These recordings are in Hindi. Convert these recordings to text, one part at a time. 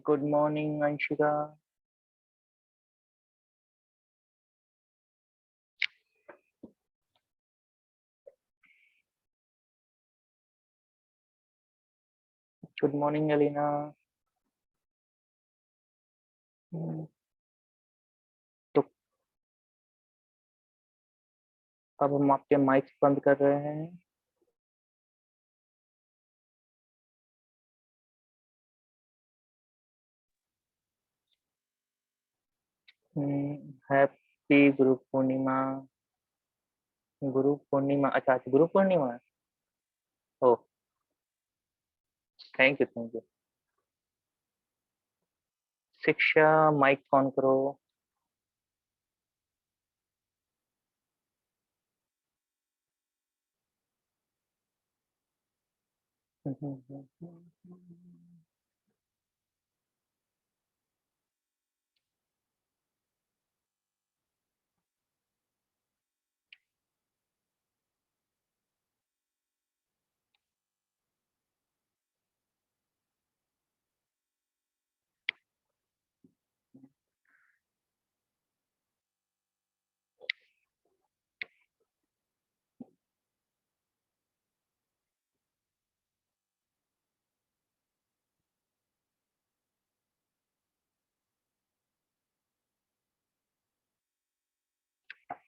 Good morning, Anshika. Good morning, Alina. तो अब हम आपके माइक्स बंद कर रहे हैं। हैप्पी गुरु पूर्णिमा। गुरु पूर्णिमा, अच्छा गुरु पूर्णिमा है। ओ, थैंक यू थैंक यू। शिक्षा, माइक ऑन करो।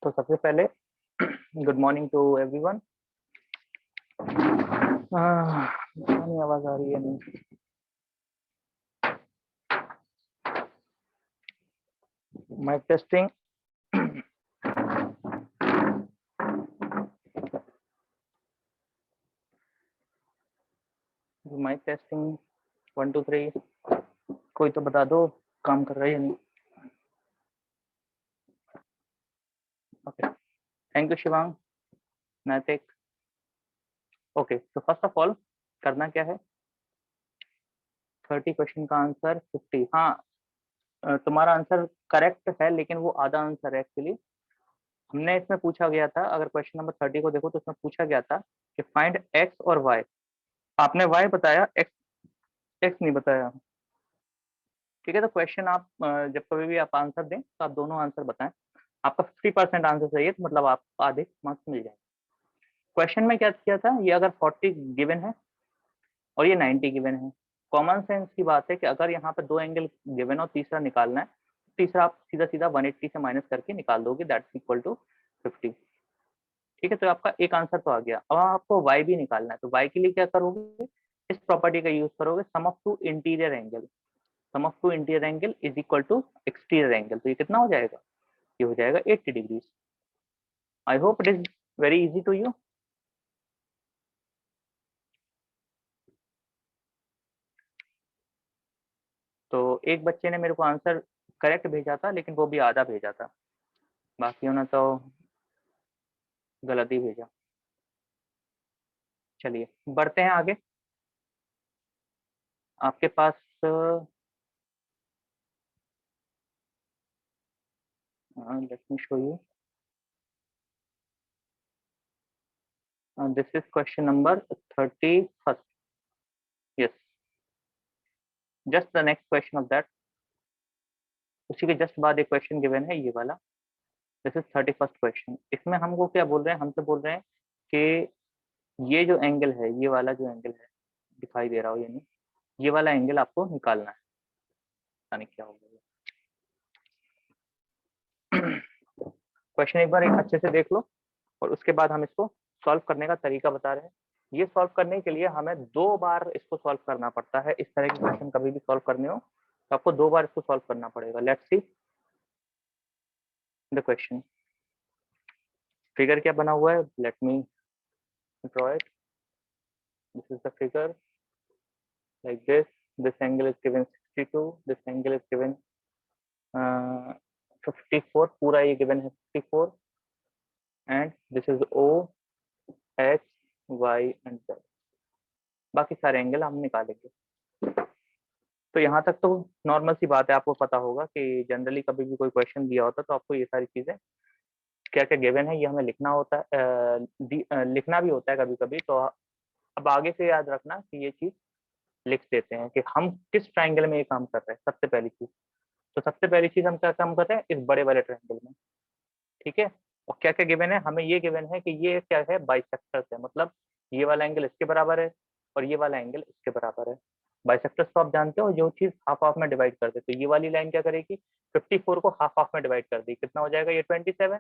तो सबसे पहले गुड मॉर्निंग टू एवरीवन। आवाज आ रही है नहीं? Mic testing. Mic testing 1 2 3। कोई तो बता दो काम कर रहा है या नहीं। ओके, थैंक यू शिवांग, नैतिक। ओके, तो फर्स्ट ऑफ ऑल करना क्या है, 30 क्वेश्चन का आंसर 50। हाँ, तुम्हारा आंसर करेक्ट है, लेकिन वो आधा आंसर है एक्चुअली। हमने इसमें पूछा गया था, अगर क्वेश्चन नंबर 30 को देखो तो उसमें पूछा गया था कि फाइंड एक्स और वाई। आपने वाई बताया, एक्स एक्स नहीं बताया। ठीक है, तो क्वेश्चन आप जब कभी भी आप आंसर दें तो आप दोनों आंसर बताएं। आपका 50% आंसर सही है तो मतलब आप आधे मार्क्स मिल जाए। क्वेश्चन में क्या किया था, ये अगर 40 गिवन है और ये 90 गिवन है, कॉमन सेंस की बात है कि अगर यहाँ पे दो एंगल गिवन और तीसरा निकालना है, तीसरा आप सीधा सीधा 180 से माइनस करके निकाल दोगे, दैट्स इक्वल टू 50। ठीक है, तो आपका एक आंसर तो आ गया। अब आपको y भी निकालना है, तो y के लिए क्या करोगे, इस प्रॉपर्टी का यूज करोगे, sum of two interior angle. Sum of two interior angle is equal to exterior angle. तो ये कितना हो जाएगा, ये हो जाएगा 80 degrees. I hope it is very easy to you. तो एक बच्चे ने मेरे को आंसर करेक्ट भेजा था, लेकिन वो भी आधा भेजा था, बाकियों ने तो गलत ही भेजा। चलिए बढ़ते हैं आगे। आपके पास let me show you, this is question number 31। Yes, just the next question of that. उसी के जस्ट बाद एक क्वेश्चन गिवन है, ये वाला। This is 31st question. इसमें हमको क्या बोल रहे हैं, हमसे बोल रहे हैं कि ये जो एंगल है, ये वाला जो एंगल है, दिखाई दे रहा हो यानी, ये वाला एंगल आपको निकालना है। पता नहीं क्या हो गया। क्वेश्चन एक बार एक अच्छे से देख लो, और उसके बाद हम इसको सॉल्व करने का तरीका बता रहे हैं। ये सॉल्व करने के लिए हमें 2 बार इसको सॉल्व करना पड़ता है। इस तरह के क्वेश्चन कभी भी सॉल्व करने हो तो आपको 2 बार इसको सॉल्व करना पड़ेगा। Let's see the question. Figure क्या बना हुआ है, late me draw it. This is the figure like this angle is given 62, this angle is given 54 पूरा ये गिवन है 54 and this is O X Y and Z, बाकी सारे एंगल हम निकालेंगे। तो यहाँ तक तो नॉर्मल सी बात है, आपको पता होगा कि जनरली कभी भी कोई क्वेश्चन दिया होता है तो आपको ये सारी चीजें क्या क्या गिवन है ये हमें लिखना होता है, लिखना भी होता है कभी कभी। तो अब आगे से याद रखना कि ये चीज लिख देते हैं कि हम किस ट्राइंगल में ये काम कर रहे हैं। सबसे पहली चीज, तो सबसे पहली चीज हम क्या काम कर रहे हैं इस बड़े वाले ट्राइंगल में, ठीक है। और क्या क्या गिवन है, हमें ये गिवन है कि ये क्या है, बाइसेक्टर्स है, मतलब ये वाला एंगल इसके बराबर है और ये वाला एंगल इसके बराबर है। बाइसेक्टर्स तो आप जानते हो, जो चीज हाफ हाफ में डिवाइड कर दे, तो ये वाली लाइन क्या करेगी 54 को हाफ हाफ में डिवाइड कर देगी, कितना हो जाएगा ये 27,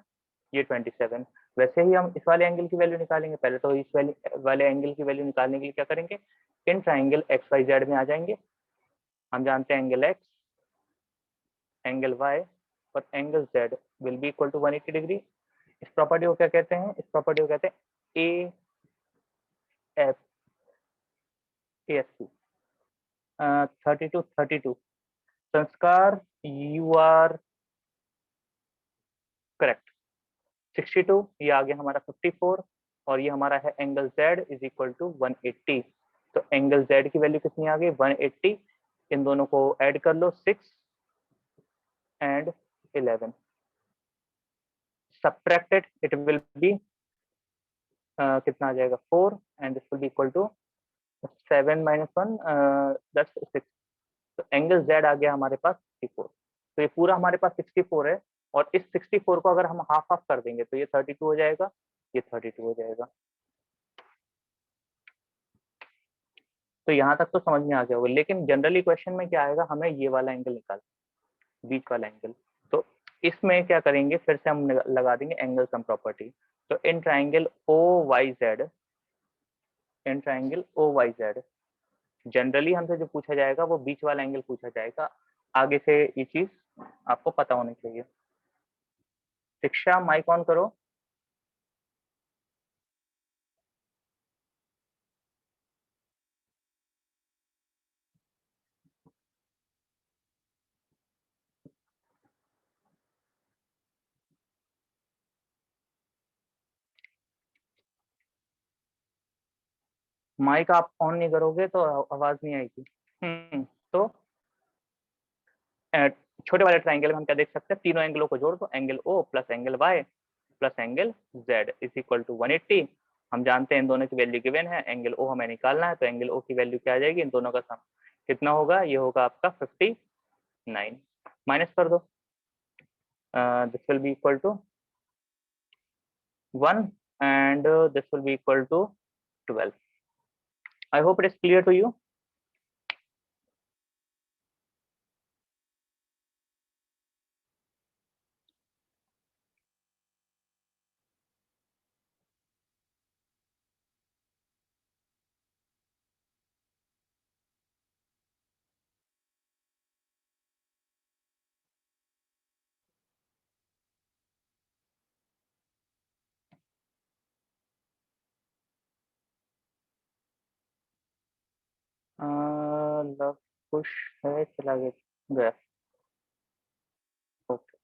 ये 27। वैसे ही हम इस वाले एंगल की वैल्यू निकालेंगे, पहले तो इस वाले एंगल की वैल्यू निकालने के लिए क्या करेंगे, in triangle X Y Z में आ जाएंगे। हम जानते हैं एंगल एक्स, एंगल वाई और angle Z will be equal to 180 डिग्री। इस प्रॉपर्टी को क्या कहते हैं, इस प्रॉपर्टी को कहते हैं A F A S C. 32 संस्कार, यू आर करेक्ट। 62 ये आ गया हमारा 54 और ये हमारा है angle Z is equal to 180। तो एंगल जेड की वैल्यू कितनी आ गई 180, इन दोनों को ऐड कर लो 6 and 11, subtracted it will be कितना आ जाएगा 4 and this will be equal to 7 minus 1 that's 6। तो एंगल जेड आ गया हमारे पास 64। तो ये पूरा हमारे पास 64 है और इस 64 को अगर हम हाफ हाफ कर देंगे तो ये 32 हो जाएगा, ये 32 हो जाएगा। तो यहाँ तक तो समझ में आ गया होगा, लेकिन जनरली क्वेश्चन में क्या आएगा, हमें ये वाला एंगल निकाल, बीच वाला एंगल। तो इसमें क्या करेंगे, फिर से हम लगा देंगे एंगल सम प्रॉपर्टी। तो in triangle O Y Z, in triangle O Y Z generally हमसे जो पूछा जाएगा वो बीच वाला एंगल पूछा जाएगा। आगे से ये चीज आपको पता होनी चाहिए। शिक्षा माइक ऑन करो। माइक आप ऑन नहीं करोगे तो आवाज नहीं आएगी। तो छोटे वाले ट्राइंगल में हम क्या देख सकते हैं, तीनों एंगलों को जोड़ दो, angle O plus angle Y plus angle Z is equal to 180। हम जानते हैं इन दोनों की वैल्यू गिवन है, एंगल ओ हमें निकालना है, तो एंगल ओ की वैल्यू क्या आ जाएगी, इन दोनों का सम कितना होगा, ये होगा आपका 59। माइनस कर दो, this will be equal to 1 and this will be equal to 12. I hope it is clear to you. Love खुश है, चला गया। ओके,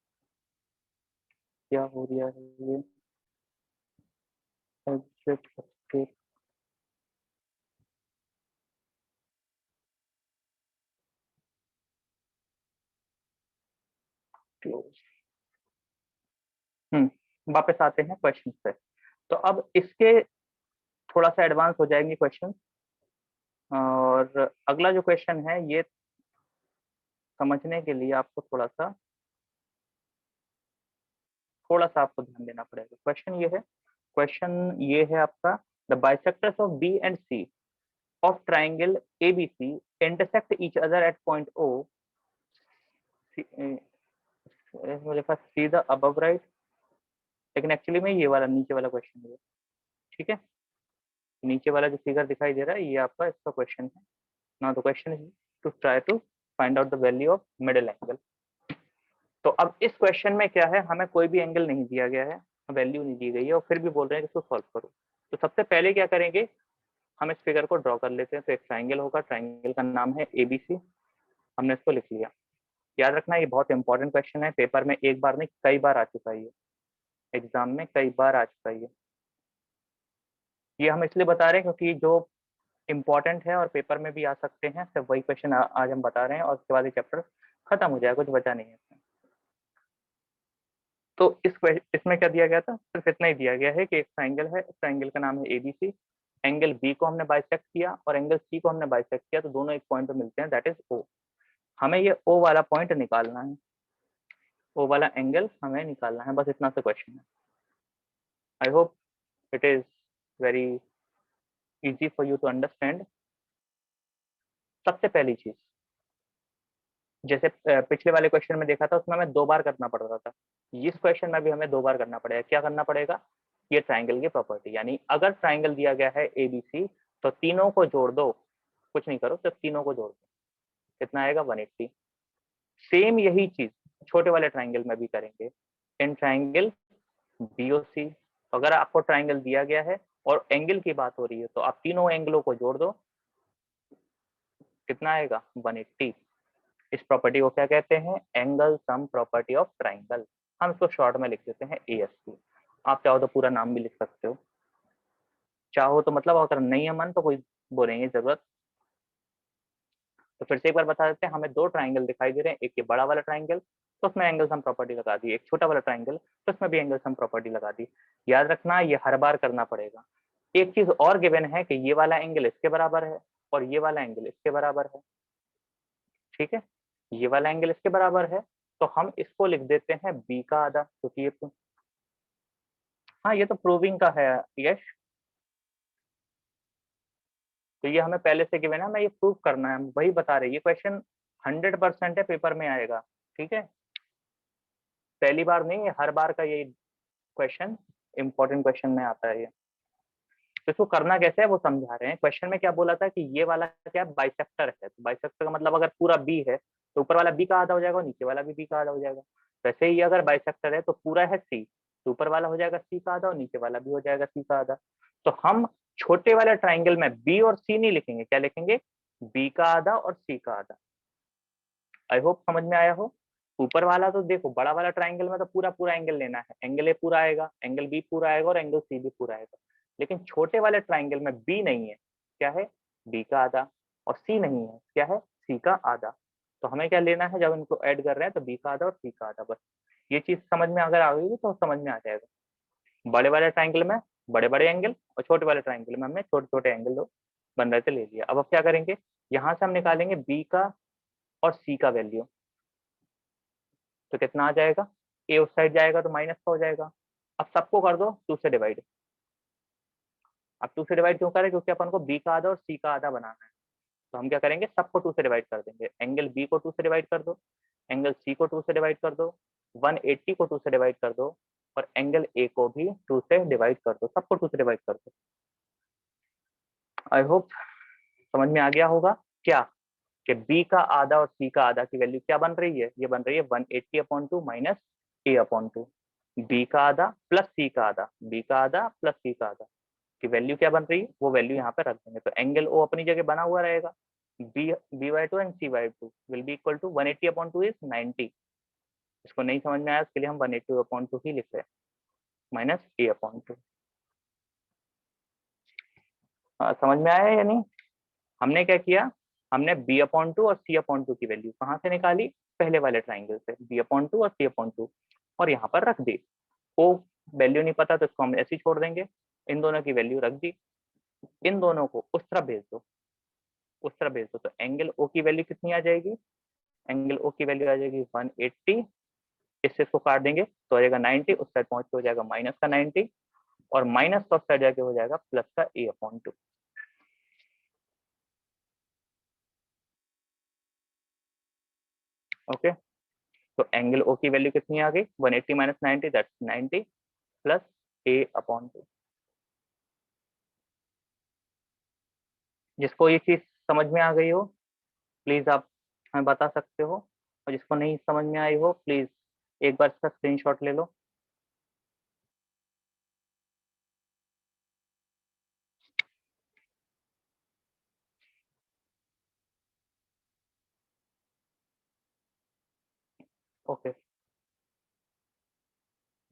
क्या हो रहा है ये, एग्जिट एस्केप क्लोज। वापस आते हैं क्वेश्चन पे। तो अब इसके थोड़ा सा एडवांस हो जाएंगे क्वेश्चन, और अगला जो क्वेश्चन है ये समझने के लिए आपको थोड़ा सा आपको ध्यान देना पड़ेगा। क्वेश्चन ये है आपका, the bisectors of B and C of triangle ABC intersect each other at point O. मुझे लिखा सी द above right, लेकिन एक्चुअली में ये वाला नीचे वाला क्वेश्चन है, ठीक है। नीचे वाला जो फिगर दिखाई दे रहा है ये आपका इसका क्वेश्चन है। Now the question is to try to find out the value of middle angle. तो अब इस क्वेश्चन में क्या है, हमें कोई भी एंगल नहीं दिया गया है, वैल्यू नहीं दी गई है, और फिर भी बोल रहे हैं कि इसको सॉल्व करो। तो सबसे पहले क्या करेंगे, हम इस फिगर को ड्रॉ कर लेते हैं। तो एक ट्राइंगल होगा, ट्राइंगल का नाम है एबीसी, हमने इसको लिख लिया। याद रखना ये बहुत इंपॉर्टेंट क्वेश्चन है, पेपर में एक बार नहीं कई बार आ चुका है, ये एग्जाम में कई बार आ चुका है। ये हम इसलिए बता रहे हैं क्योंकि जो इंपॉर्टेंट है और पेपर में भी आ सकते हैं, सिर्फ वही क्वेश्चन आज हम बता रहे हैं और उसके बाद ये चैप्टर खत्म हो जाएगा, कुछ बचा नहीं है इसमें। तो इसमें क्या दिया गया था, सिर्फ इतना ही दिया गया है कि एक ट्राइंगल है, इस ट्राइंगल का नाम है एबीसी, एंगल बी को हमने बाइसेक्ट किया और एंगल सी को हमने बाइसेक्ट किया, तो दोनों एक पॉइंट पे मिलते हैं, दैट इज ओ। हमें ये ओ वाला पॉइंट निकालना है, ओ वाला एंगल हमें निकालना है, बस इतना सा क्वेश्चन है। I hope it is very easy for you to understand. सबसे पहली चीज, जैसे पिछले वाले क्वेश्चन में देखा था उसमें हमें 2 बार करना पड़ रहा था, इस क्वेश्चन में भी हमें 2 बार करना पड़ेगा। क्या करना पड़ेगा, ये ट्राइंगल की प्रॉपर्टी, यानी अगर ट्राइंगल दिया गया है एबीसी तो तीनों को जोड़ दो, कुछ नहीं करो, सिर्फ तीनों को जोड़ दो, कितना आएगा 180। सेम यही चीज छोटे वाले ट्राइंगल में भी करेंगे, इन ट्राइंगल बीओसी। अगर आपको ट्राइंगल दिया गया है और एंगल की बात हो रही है तो आप तीनों एंगलों को जोड़ दो, कितना आएगा 180। इस प्रॉपर्टी को क्या कहते हैं, angle sum property of triangle. हम इसको शॉर्ट में लिख देते हैं एएसटी। आप चाहो तो पूरा नाम भी लिख सकते हो, चाहो तो मतलब अगर नहीं है मन तो कोई बोलेंगे जरूरत। तो फिर से एक बार बता देते हैं, हमें 2 ट्राइंगल दिखाई दे रहे हैं, एक ये बड़ा वाला ट्राइंगल तो उसमें एंगल सम प्रॉपर्टी लगा दी, एक छोटा वाला ट्राइंगल तो उसमें भी एंगल सम प्रॉपर्टी लगा दी। याद रखना ये हर बार करना पड़ेगा। एक चीज और गिवन है कि ये वाला एंगल इसके बराबर है और ये वाला एंगल इसके बराबर है, ठीक है, ये वाला एंगल इसके बराबर है, तो हम इसको लिख देते हैं बी का आधा, क्योंकि ये हाँ ये तो प्रूविंग का है यश, तो ये हमें पहले से गिवन है, हमें ये प्रूव करना है, हम वही बता रहे हैं। ये क्वेश्चन 100% है, पेपर में आएगा, ठीक है, पहली बार नहीं, हर बार का ये क्वेश्चन इंपॉर्टेंट क्वेश्चन में आता है ये। तो इसको करना कैसे है वो समझा रहे हैं। क्वेश्चन में क्या बोला था कि ये वाला क्या बाइसेक्टर है, तो बाइसेक्टर का मतलब अगर पूरा बी है तो ऊपर वाला बी का आधा हो जाएगा और नीचे वाला भी बी का आधा हो जाएगा। वैसे ही अगर बाइसेक्टर है तो पूरा है सी, तो ऊपर वाला हो जाएगा सी का आधा और नीचे वाला भी हो जाएगा सी का आधा। तो हम छोटे वाले ट्राइंगल में बी और सी नहीं लिखेंगे, क्या लिखेंगे, बी का आधा और सी का आधा। आई होप समझ में आया हो। ऊपर वाला तो देखो, बड़ा वाला ट्राइंगल में तो पूरा पूरा एंगल लेना है, एंगल ए पूरा आएगा, एंगल बी पूरा आएगा और एंगल सी भी पूरा आएगा। लेकिन छोटे वाले ट्राइंगल में बी नहीं है, क्या है, बी का आधा, और सी नहीं है, क्या है, सी का आधा। तो हमें क्या लेना है, जब इनको ऐड कर रहे हैं तो बी का आधा और सी का आधा, बस ये चीज समझ में अगर आ गई तो समझ में आ जाएगा। बड़े वाले ट्राइंगल में बड़े बड़े एंगल और छोटे वाले ट्राइंगल में हमने छोटे छोटे एंगल बन रहे थे ले लिया। अब क्या करेंगे, यहाँ से हम निकालेंगे बी का और सी का वैल्यू, तो कितना आ जाएगा, ए उस साइड जाएगा तो माइनस का हो जाएगा। अब सबको कर दो 2 से डिवाइड। अब 2 से डिवाइड क्यों करें, क्योंकि अपन को बी का आधा और सी का आधा बनाना है। तो हम क्या करेंगे, सबको 2 से डिवाइड कर देंगे, एंगल बी को 2 से डिवाइड कर दो, एंगल सी को 2 से डिवाइड कर दो, 180 को 2 से डिवाइड कर दो और एंगल ए को भी 2 से डिवाइड कर दो, सबको 2 से डिवाइड कर दो। आई होप समझ में आ गया होगा क्या, कि बी का आधा और सी का आधा की वैल्यू क्या बन रही है, ये बन रही है 180/2 माइनस a/2। बी का आधा प्लस सी का आधा, बी का आधा प्लस सी का आधा की वैल्यू क्या बन रही है, वो वैल्यू यहाँ पे रख देंगे, तो एंगल ओ अपनी जगह बना हुआ रहेगा, b/2 and c/2 will be equal to 180/2 is 90। इसको नहीं समझ में आया उसके लिए हम 180/2 ही लिख रहे हैं माइनस a/2। समझ में आया या नहीं। हमने क्या किया, हमने b/2 और c/2 की वैल्यू कहाँ से निकाली, पहले वाले ट्राइंगल से, b/2 और c/2 और यहाँ पर रख दी। ओ वैल्यू नहीं पता तो इसको हम ऐसे ही छोड़ देंगे, इन दोनों की वैल्यू रख दी, इन दोनों को उस तरफ भेज दो, उस तरफ भेज दो, तो एंगल ओ की वैल्यू कितनी आ जाएगी, एंगल ओ की वैल्यू आ जाएगी 180, इससे इसको काट देंगे तो आ जाएगा 90, उस साइड पहुंच के हो जाएगा माइनस का 90 और माइनस का उस साइड जाके हो जाएगा प्लस का a/2। ओके, तो एंगल ओ की वैल्यू कितनी आ गई, 180 माइनस 90 दैट्स 90 प्लस a/2। जिसको ये चीज समझ में आ गई हो प्लीज आप हमें बता सकते हो, और जिसको नहीं समझ में आई हो प्लीज एक बार इसका स्क्रीनशॉट ले लो।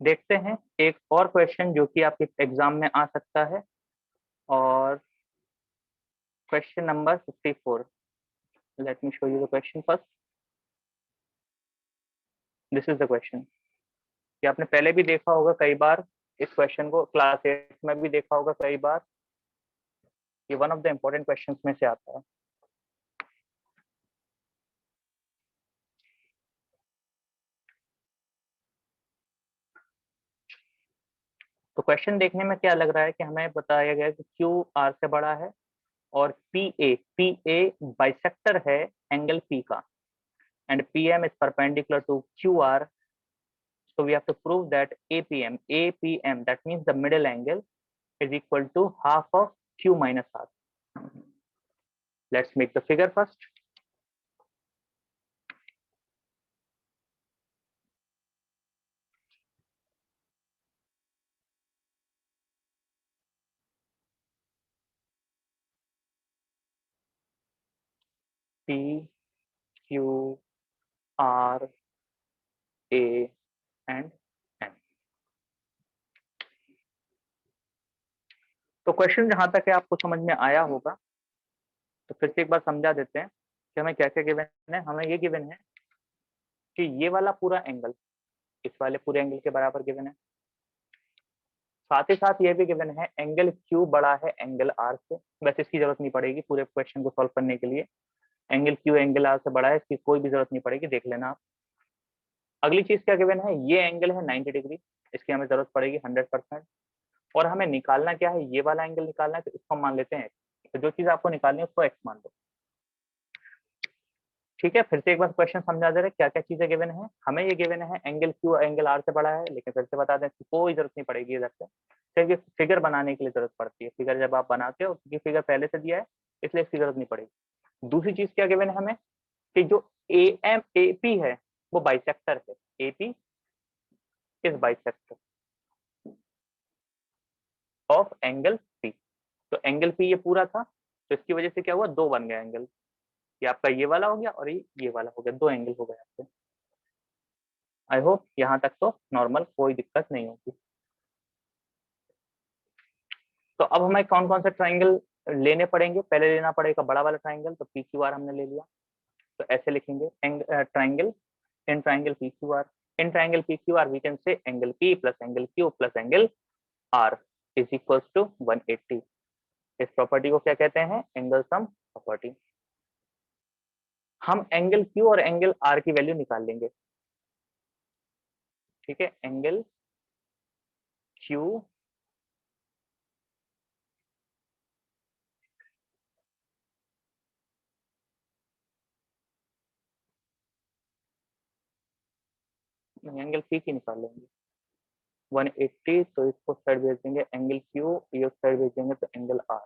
देखते हैं एक और क्वेश्चन जो कि आपके एग्जाम में आ सकता है, और question number 54। Late me show you the question first. This is the question. ये आपने पहले भी देखा होगा कई बार, इस क्वेश्चन को क्लास 8 में भी देखा होगा कई बार। ये one of the important question में से आता है। तो क्वेश्चन देखने में क्या लग रहा है कि हमें बताया गया कि क्यू आर से बड़ा है और पी ए बाइसेक्टर है एंगल पी का, and P M is perpendicular to Q R. So we have to prove that APM, that means the middle angle, is equal to half of Q minus R. Let's make the figure first. P, Q, R, A and N. तो क्वेश्चन जहां तक है आपको समझ में आया होगा, तो फिर से एक बार समझा देते हैं कि हमें क्या क्या गिवन है। हमें ये गिवन है कि ये वाला पूरा एंगल इस वाले पूरे एंगल के बराबर गिवन है। साथ ही साथ ये भी गिवन है एंगल Q बड़ा है एंगल R से। वैसे इसकी जरूरत नहीं पड़ेगी पूरे क्वेश्चन को सॉल्व करने के लिए। एंगल Q एंगल R से बड़ा है, इसकी कोई भी जरूरत नहीं पड़ेगी, देख लेना आप। अगली चीज क्या गिवन है, ये एंगल है 90 डिग्री, इसकी हमें जरूरत पड़ेगी 100%। और हमें निकालना क्या है, ये वाला एंगल निकालना है, तो इसको मान लेते हैं x। तो जो चीज आपको निकालनी है उसको x मान दो। ठीक है, फिर से एक बार क्वेश्चन समझा दे रहे क्या क्या चीजें गिवन है। हमें ये गिवन है एंगल Q एंगल R से बड़ा है, लेकिन फिर से बता दें कि कोई जरूरत नहीं पड़ेगी इधर से, सिर्फ ये फिगर बनाने के लिए जरूरत पड़ती है। फिगर जब आप बनाते हो क्योंकि फिगर पहले से दिया है इसलिए इसकी जरूरत नहीं पड़ेगी। दूसरी चीज क्या गिवन है हमें कि जो AP है वो बाइसेक्टर है। AP is bisector of angle P। तो एंगल P ये पूरा था, तो इसकी वजह से क्या हुआ, दो बन गए एंगल। ये आपका ये वाला हो गया और ये वाला हो गया, दो एंगल हो गए आपके। आई होप यहाँ तक तो नॉर्मल, कोई दिक्कत नहीं होगी। तो अब हमें कौन कौन से ट्राइंगल लेने पड़ेंगे। पहले लेना पड़ेगा बड़ा वाला ट्राइंगल, तो पी क्यू आर हमने ले लिया। तो ऐसे लिखेंगे triangle in triangle P Q R. In triangle P Q R we can say angle P plus angle Q plus angle R is equal to 180। इस प्रॉपर्टी को क्या कहते हैं, एंगल सम प्रॉपर्टी। हम एंगल Q और एंगल R की वैल्यू निकाल लेंगे। ठीक है, एंगल Q एंगल P की निकाल लेंगे 180, तो इसको साइड भेज देंगे एंगल Q, ये साइड भेज देंगे तो एंगल R।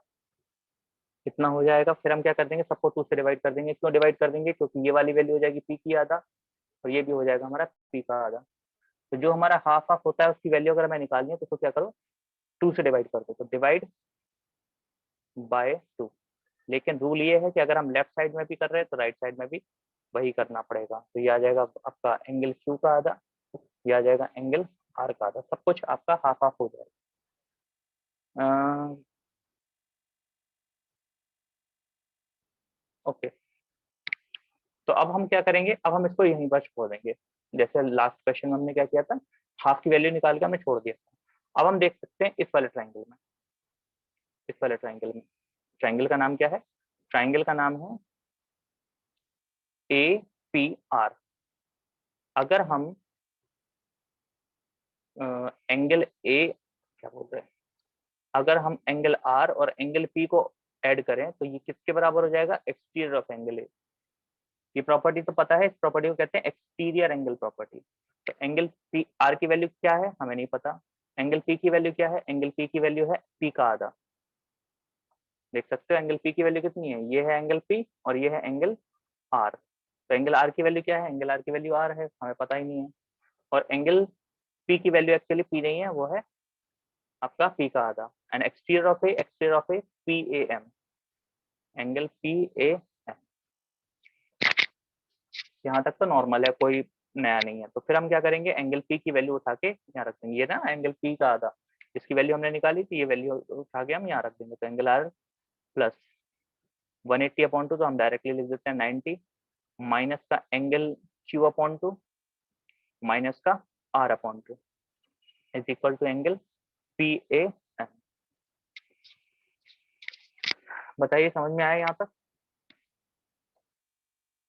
कितना हो जाएगा, फिर हम क्या कर देंगे, सबको 2 से डिवाइड कर देंगे। क्यों डिवाइड कर देंगे, क्योंकि ये वाली वैल्यू हो जाएगी P की आधा और ये भी हो जाएगा हमारा P का आधा। तो जो हमारा हाफ हाफ होता है उसकी वैल्यू अगर हमें निकालनी है तो उसको क्या करो, 2 से डिवाइड कर दो, तो डिवाइड बाय 2। लेकिन रूल ये है कि अगर हम लेफ्ट साइड में भी कर रहे हैं तो राइट साइड में भी वही करना पड़ेगा। तो ये आ जाएगा आपका एंगल Q का आधा, ये आ जाएगा एंगल R का आधा, सब कुछ आपका हाफ हाफ हो जाएगा। ओके, तो अब हम क्या करेंगे, अब हम इसको यहीं पर छोड़ देंगे। जैसे लास्ट क्वेश्चन में हमने क्या किया था, हाफ की वैल्यू निकाल के हमने छोड़ दिया था। अब हम देख सकते हैं इस वाले ट्राइंगल में, इस वाले ट्राइंगल में ट्राइंगल का नाम क्या है, ट्राइंगल का नाम है APR। अगर हम एंगल ए क्या बोल रहे हैं, अगर हम एंगल R और एंगल P को ऐड करें तो ये किसके बराबर हो जाएगा, एक्सटीरियर ऑफ एंगल ए। ये प्रॉपर्टी तो पता है, इस प्रॉपर्टी को कहते हैं एक्सटीरियर एंगल प्रॉपर्टी। तो एंगल पी आर की वैल्यू क्या है हमें नहीं पता, एंगल पी की वैल्यू क्या है, एंगल पी की वैल्यू है पी का आधा। देख सकते हो एंगल पी की वैल्यू कितनी है, ये है एंगल पी और ये है एंगल आर। तो एंगल आर की वैल्यू क्या है, एंगल आर की वैल्यू आर है, हमें पता ही नहीं है। और एंगल पी की वैल्यू एक्चुअली पी नहीं है, वो है आपका पी का आधा। And exterior of a P A M, angle P A M. यहाँ तक तो नॉर्मल है, कोई नया नहीं है, तो फिर हम क्या करेंगे, एंगल पी की वैल्यू उठा के यहाँ रख देंगे। ये ना एंगल पी का आधा, इसकी वैल्यू हमने निकाली थी, ये वैल्यू उठा के हम यहाँ रख देंगे। तो angle R plus 180 upon two, तो हम डायरेक्टली लिख देते हैं 90, माइनस का angle Q upon two minus का R upon two is equal to angle P A M. बताइए समझ में आया यहाँ तक?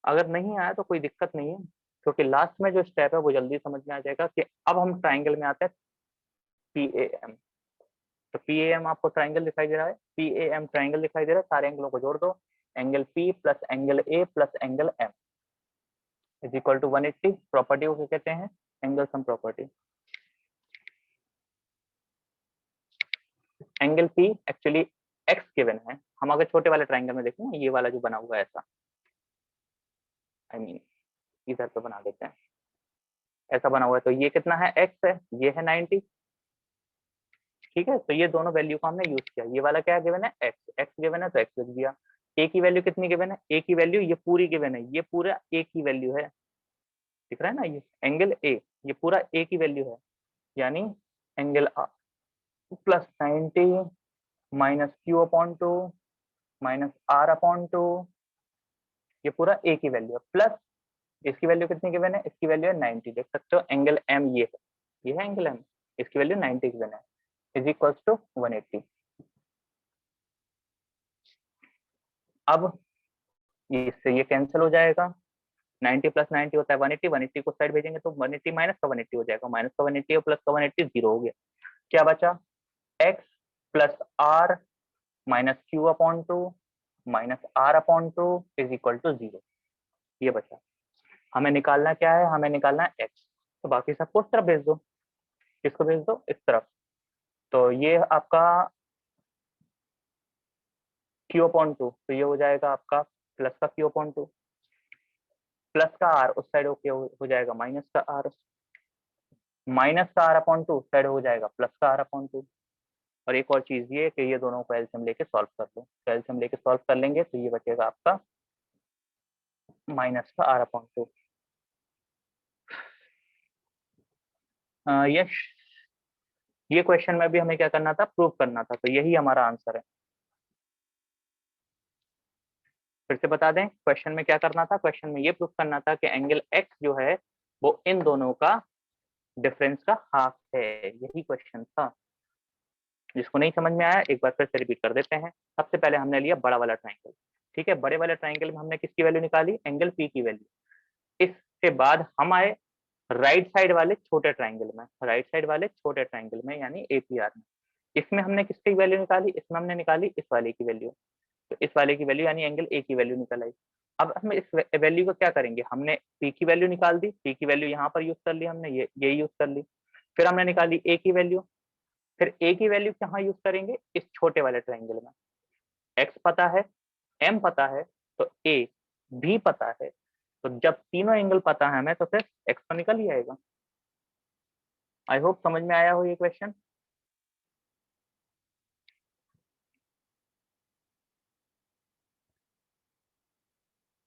अगर नहीं आया तो कोई दिक्कत नहीं है, क्योंकि लास्ट में जो स्टेप है वो जल्दी समझ में आ जाएगा कि अब हम ट्राइंगल में आते हैं पी ए एम। तो पी ए एम आपको ट्राइंगल दिखाई दे रहा है, पी ए एम ट्राइंगल दिखाई दे रहा है, सारे एंगलों को जोड़ दो, angle P plus angle A plus angle M is equal to 180। Property को क्या कहते हैं, angle sum property. Angle P actually x given है, हम अगर छोटे वाले ट्राइंगल में देखें, ये वाला जो बना हुआ है ऐसा, आई मीन इधर पे बना देते हैं, ऐसा बना हुआ है, तो ये कितना है, एक्स है, ये है 90। ठीक है, तो ये दोनों वैल्यू को हमने यूज किया। ये वाला क्या गिवन है, एक्स, एक्स गिवन है तो एक्स लिख दिया। ए की वैल्यू कितनी गिवन है, ए की वैल्यू ये पूरी गिवन है, ये पूरा ए की वैल्यू है, दिख रहा है ना, ये एंगल ए, ये पूरा ए की वैल्यू है, यानी angle plus 90 minus Q upon two minus R upon two, ये पूरा ए की वैल्यू है, प्लस इसकी वैल्यू कितनी गिवन है, इसकी वैल्यू है 90। देख सकते हो एंगल एम ये है एंगल एम, इसकी वैल्यू 90 गिवन है, इज इक्वल्स टू 180। अब इससे ये कैंसिल हो जाएगा, 90 प्लस 90 होता है 180, 180 को साइड भेजेंगे तो 180 माइनस का 180 हो जाएगा, माइनस का 180 और प्लस का 180 जीरो हो गया। क्या बचा, x plus R minus Q upon two minus R upon two is equal to zero, ये बचा। हमें निकालना क्या है, हमें निकालना है एक्स, तो बाकी सबको उस तरफ भेज दो, किसको भेज दो, इस तरफ। तो ये आपका क्यू अपॉन टू, तो ये हो जाएगा आपका प्लस का क्यू अपॉन टू, प्लस का आर उस साइड होके हो जाएगा माइनस का आर, माइनस का आर अपॉन टू साइड हो जाएगा प्लस का आर अपॉन टू। और एक और चीज ये कि ये दोनों को एलसीएम लेके सॉल्व कर दो, तो एलसीएम लेके सॉल्व कर लेंगे तो ये बचेगा आपका माइनस का आर अपॉन टू। ये क्वेश्चन में भी हमें क्या करना था, प्रूव करना था, तो यही हमारा आंसर है। फिर से बता दें, क्वेश्चन में क्या करना था, क्वेश्चन में ये प्रूव करना था कि एंगल एक्स जो है वो इन दोनों का डिफरेंस का हाफ है, यही क्वेश्चन था। जिसको नहीं समझ में आया एक बार फिर से रिपीट कर देते हैं। सबसे पहले हमने लिया बड़ा वाला ट्राइंगल, ठीक है, बड़े वाले ट्राइंगल में हमने किसकी वैल्यू निकाली, एंगल पी की वैल्यू। इसके बाद हम आए राइट साइड वाले छोटे ट्राइंगल में, राइट साइड वाले छोटे ट्राइंगल में यानी एपीआर में, इसमें हमने किसकी वैल्यू निकाली, इसमें हमने निकाली इस वाले की वैल्यू, तो इस वाले की वैल्यू यानी एंगल ए की वैल्यू निकल आई। अब हम इस वैल्यू को क्या करेंगे, हमने पी की वैल्यू निकाल दी, पी की वैल्यू यहाँ पर यूज कर ली हमने, ये यूज कर ली, फिर हमने निकाली ए की वैल्यू, फिर ए की वैल्यू कहाँ यूज करेंगे, इस छोटे वाले ट्राइंगल में। एक्स पता है, एम पता है, तो ए भी पता है, तो जब तीनों एंगल पता है हमें तो फिर एक्स तो निकल ही आएगा। आई होप समझ में आया हो ये क्वेश्चन।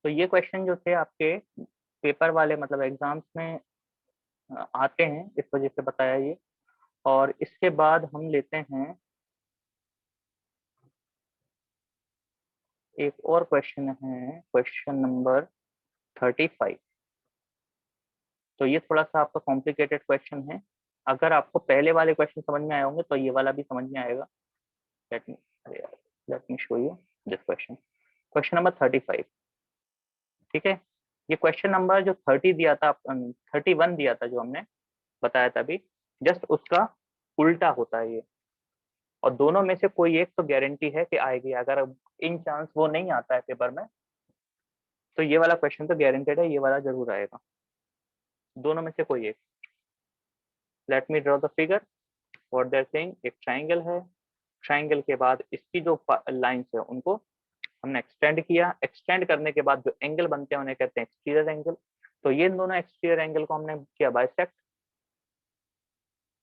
तो ये क्वेश्चन जो थे आपके पेपर वाले मतलब एग्जाम्स में आते हैं, इस वजह से बताया ये। और इसके बाद हम लेते हैं एक और क्वेश्चन है, क्वेश्चन नंबर 35। तो ये थोड़ा सा आपका कॉम्प्लिकेटेड क्वेश्चन है, अगर आपको पहले वाले क्वेश्चन समझ में आए होंगे तो ये वाला भी समझ में आएगा। Let me let me show you this question, question number 35। ठीक है, ये क्वेश्चन नंबर जो 30 दिया था, 31 दिया था जो हमने बताया था अभी, जस्ट उसका उल्टा होता है ये। और दोनों में से कोई एक तो गारंटी है कि आएगी, अगर इन चांस वो नहीं आता है पेपर में तो ये वाला क्वेश्चन तो गारंटेड है, ये वाला जरूर आएगा, दोनों में से कोई एक। Let me draw the figure. What they are saying, एक ट्राइंगल है, ट्राइंगल के बाद इसकी जो लाइंस है उनको हमने एक्सटेंड किया, एक्सटेंड करने के बाद जो एंगल बनते हैं उन्हें कहते हैं एक्सटीरियर एंगल। तो ये दोनों एक्सटीरियर एंगल को हमने किया बाइसेक्ट,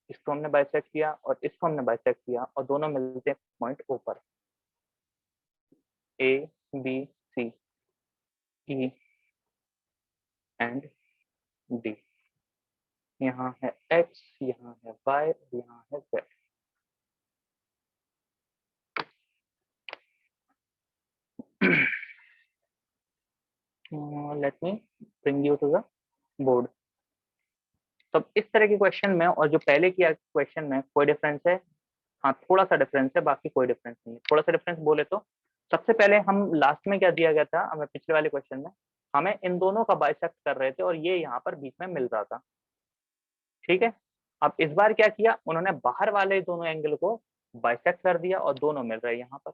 इसको हमने बाइसेक्ट किया और इसको हमने बाइसेक्ट किया, और दोनों मिलते हैं पॉइंट ओ पर, A B C E and D. यहाँ है x, यहाँ है y, यहाँ है z। Let me bring you to the board. तो इस तरह के क्वेश्चन में और जो पहले किया क्वेश्चन में कोई डिफरेंस है? हाँ, थोड़ा सा डिफरेंस है, बाकी कोई डिफरेंस नहीं है। थोड़ा सा डिफरेंस बोले तो सबसे पहले हम लास्ट में क्या दिया गया था हमें, पिछले वाले क्वेश्चन में हमें इन दोनों का बाइसेक्ट कर रहे थे और ये यहाँ पर बीच में मिल रहा था, ठीक है। अब इस बार क्या किया उन्होंने, बाहर वाले दोनों एंगल को बाइसेक्ट कर दिया और दोनों मिल रहे हैं यहाँ पर।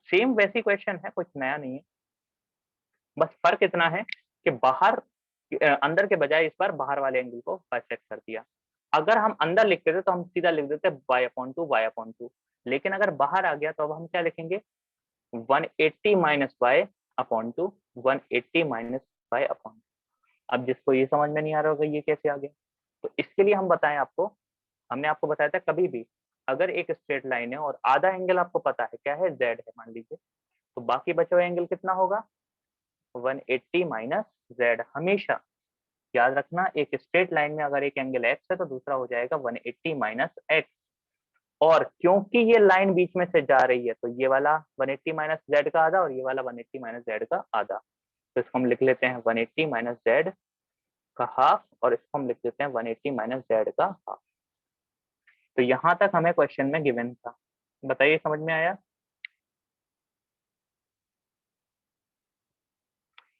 सेम वैसी क्वेश्चन है, कुछ नया नहीं है, बस फर्क इतना है कि बाहर अंदर के बजाय इस बार बाहर वाले एंगल को बाइसेक्ट कर दिया। अगर हम अंदर लिखते थे तो हम सीधा लिख देते y/2, लेकिन अगर बाहर आ गया तो अब हम क्या लिखेंगे 180 माइनस y/2, 180 माइनस y/2। अब जिसको ये समझ में नहीं आ रहा होगा ये कैसे आ गया, तो इसके लिए हम बताएं आपको, हमने आपको बताया था कभी भी अगर एक स्ट्रेट लाइन है और आधा एंगल आपको पता है क्या है, z है मान लीजिए, तो बाकी बचा हुआ एंगल कितना होगा 180 माइनस z। हमेशा याद रखना एक स्ट्रेट लाइन में अगर एक एंगल x है तो दूसरा हो जाएगा 180 माइनस x। और क्योंकि ये लाइन बीच में से जा रही है तो ये वाला 180 माइनस जेड का आधा और ये वाला 180 माइनस जेड का आधा, तो इसको हम लिख लेते हैं 180 माइनस जेड का हाफ और इसको हम लिख देते हैं 180 माइनस जेड का हाफ। तो यहां तक हमें क्वेश्चन में गिवन था, बताइए समझ में आया?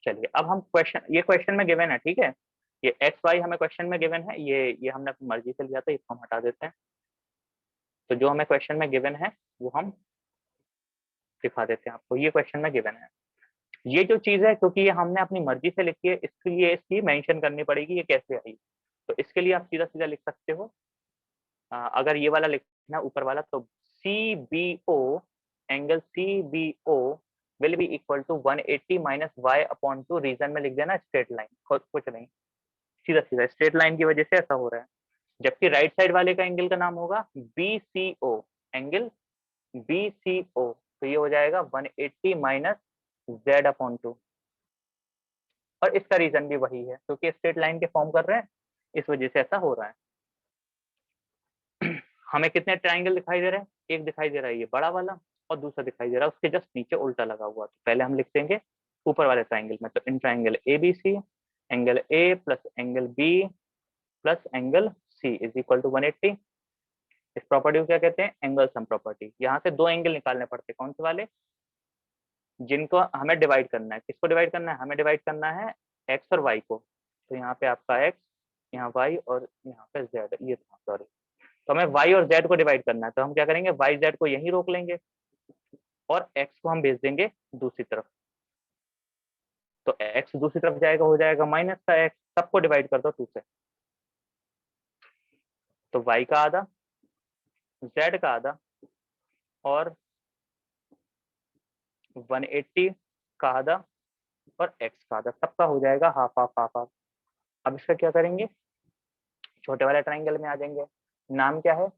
चलिए अब हम ये क्वेश्चन में गिवन है, ठीक है। ये एक्स वाई हमें क्वेश्चन में गिवन है, ये हमने अपनी मर्जी से लिया था, इसको हम हटा देते हैं। तो जो हमें क्वेश्चन में गिवन है वो हम दिखा देते हैं आपको, ये क्वेश्चन में गिवन है। ये जो चीज है क्योंकि ये हमने अपनी मर्जी से लिखी है, इसके लिए इसकी मेंशन करनी पड़ेगी ये कैसे आई। तो इसके लिए आप सीधा सीधा लिख सकते हो, अगर ये वाला लिखना ऊपर वाला तो C B O, angle C B O will be equal to 180 minus y/2। Reason में लिख देना स्ट्रेट लाइन, कुछ नहीं, सीधा सीधा स्ट्रेट लाइन की वजह से ऐसा हो रहा है। जबकि राइट साइड वाले का एंगल का नाम होगा बी सी ओ, एंगल बी सी ओ, तो ये हो जाएगा 180 माइनस z/2। और इसका रीजन भी वही है क्योंकि स्ट्रेट लाइन के फॉर्म कर रहे हैं, इस वजह से ऐसा हो रहा है। हमें कितने ट्राइंगल दिखाई दे रहे हैं, एक दिखाई दे रहा है ये बड़ा वाला और दूसरा दिखाई दे रहा है उसके जस्ट नीचे उल्टा लगा हुआ। तो पहले हम लिख देंगे ऊपर वाले ट्राइंगल में, तो in triangle A B C, angle A plus angle B plus angle C is equal to 180। इस प्रॉपर्टी को क्या कहते हैं, एंगल सम प्रॉपर्टी। यहाँ से दो एंगल निकालने पड़ते हैं, कौन से वाले, जिनको हमें डिवाइड करना है। किसको डिवाइड करना है, हमें डिवाइड करना है एक्स और वाई को। तो यहाँ पे आपका एक्स, यहाँ वाई और यहाँ पे जेड, ये था सॉरी। तो हमें वाई और जेड को डिवाइड करना है, तो हम क्या करेंगे वाई जेड को यहीं रोक लेंगे और एक्स को हम भेज देंगे दूसरी तरफ। तो एक्स दूसरी तरफ जाएगा, हो जाएगा माइनस का एक्स, सबको डिवाइड कर दो 2 से। तो वाई का आधा, जेड का आधा और 180 का आधा और एक्स का आधा, सबका हो जाएगा हाफ हाफ हाफ हाफ। अब इसका क्या करेंगे, छोटे वाले ट्राइंगल में आ जाएंगे। नाम क्या है,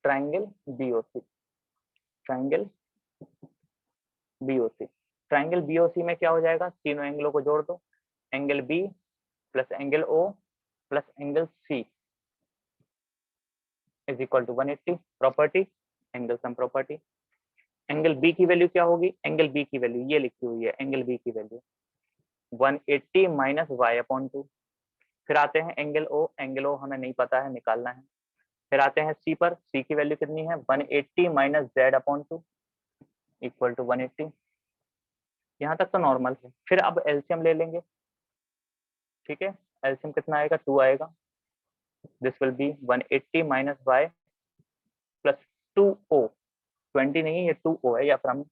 triangle BOC, triangle BOC. Triangle BOC में क्या हो जाएगा, तीनों एंगलों को जोड़ दो, angle B plus angle O plus angle C is equal to 180। Property angle sum property. Angle B की वैल्यू क्या होगी, एंगल बी की वैल्यू ये लिखी हुई है, एंगल बी की वैल्यू 180 माइनस y/2। फिर आते हैं एंगल ओ हमें नहीं पता है, निकालना है। फिर आते हैं सी पर, सी की वैल्यू कितनी है 180 माइनस z/2 इक्वल टू 180। यहाँ तक तो नॉर्मल है। फिर अब एलसीएम ले लेंगे, ठीक है। एलसीएम कितना आएगा, 2 आएगा। This will B 180 minus y plus 2o, 20 नहीं ये 2o है, या फिर हम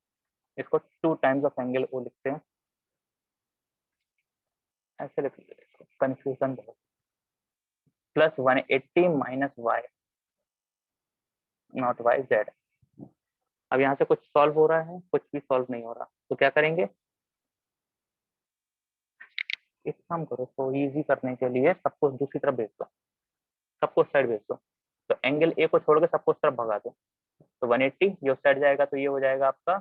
इसको 2 टाइम्स ऑफ एंगल ओ लिखते हैं, ऐसे लिख कंफ्यूजन बहुत। Plus 180 minus y, not y, z। अब यहाँ से कुछ सॉल्व हो रहा है, कुछ भी सॉल्व नहीं हो रहा, तो क्या करेंगे, एक काम करो, तो इजी करने के लिए सबको दूसरी तरफ भेज दो, सबको उस साइड भेज दो। तो एंगल ए को छोड़ के सबको उस तरफ भगा दो, तो 180 ये उस साइड जाएगा, तो ये हो जाएगा आपका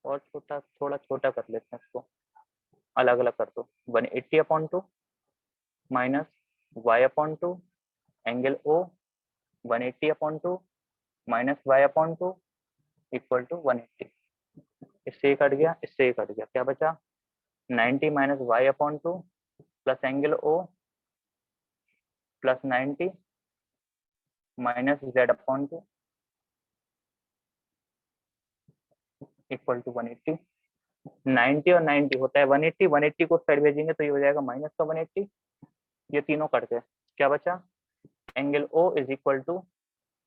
और छोटा, थोड़ा छोटा कर लेते हैं इसको, अलग अलग कर दो। 180/2 minus y/2 angle O 180/2 minus y/2 equal to 180। इससे ये कट गया, इससे ये कट गया, क्या बचा 90 minus y/2 plus angle O plus 90 minus z/2 equal to 180। 90 और 90 होता है 180, 180 को साइड भेजेंगे तो ये हो जाएगा माइनस का 180। ये तीनों कट गए, क्या बचा angle O is equal to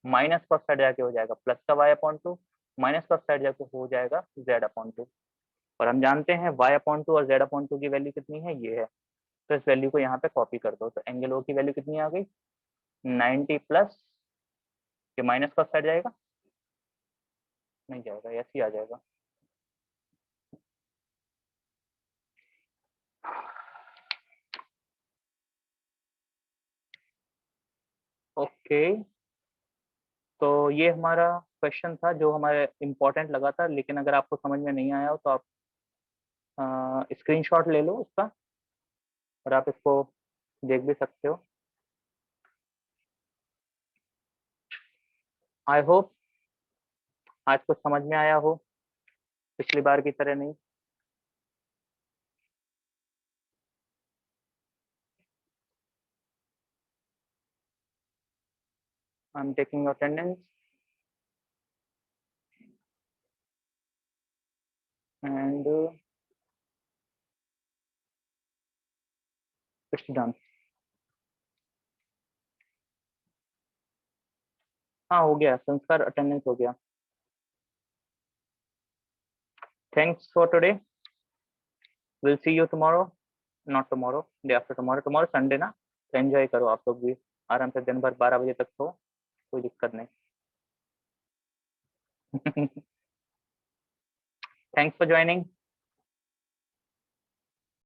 minus का साइड जाके हो जाएगा प्लस का y/2, माइनस का साइड जाके हो जाएगा z/2। और हम जानते हैं y/2 और z/2 की वैल्यू कितनी है, ये है। तो इस वैल्यू को यहाँ पे कॉपी कर दो, तो एंगल O की वैल्यू कितनी आ गई 90 प्लस, ये माइनस का साइड जाएगा, नहीं जाएगा, ऐसे ही आ जाएगा। ओके, तो ये हमारा क्वेश्चन था जो हमारे इम्पोर्टेंट लगा था, लेकिन अगर आपको समझ में नहीं आया हो तो आप स्क्रीनशॉट ले लो उसका और आप इसको देख भी सकते हो। आई होप आज कुछ समझ में आया हो, पिछली बार की तरह नहीं। I am taking attendance and it's done. हाँ हो गया, संस्कार अटेंडेंस हो गया। Thanks for today, will see you tomorrow, not tomorrow, day after tomorrow. Tomorrow Sunday ना, तो एंजॉय करो आप लोग भी आराम से, दिन भर 12 बजे तक सो, कोई दिक्कत नहीं। Thanks for joining.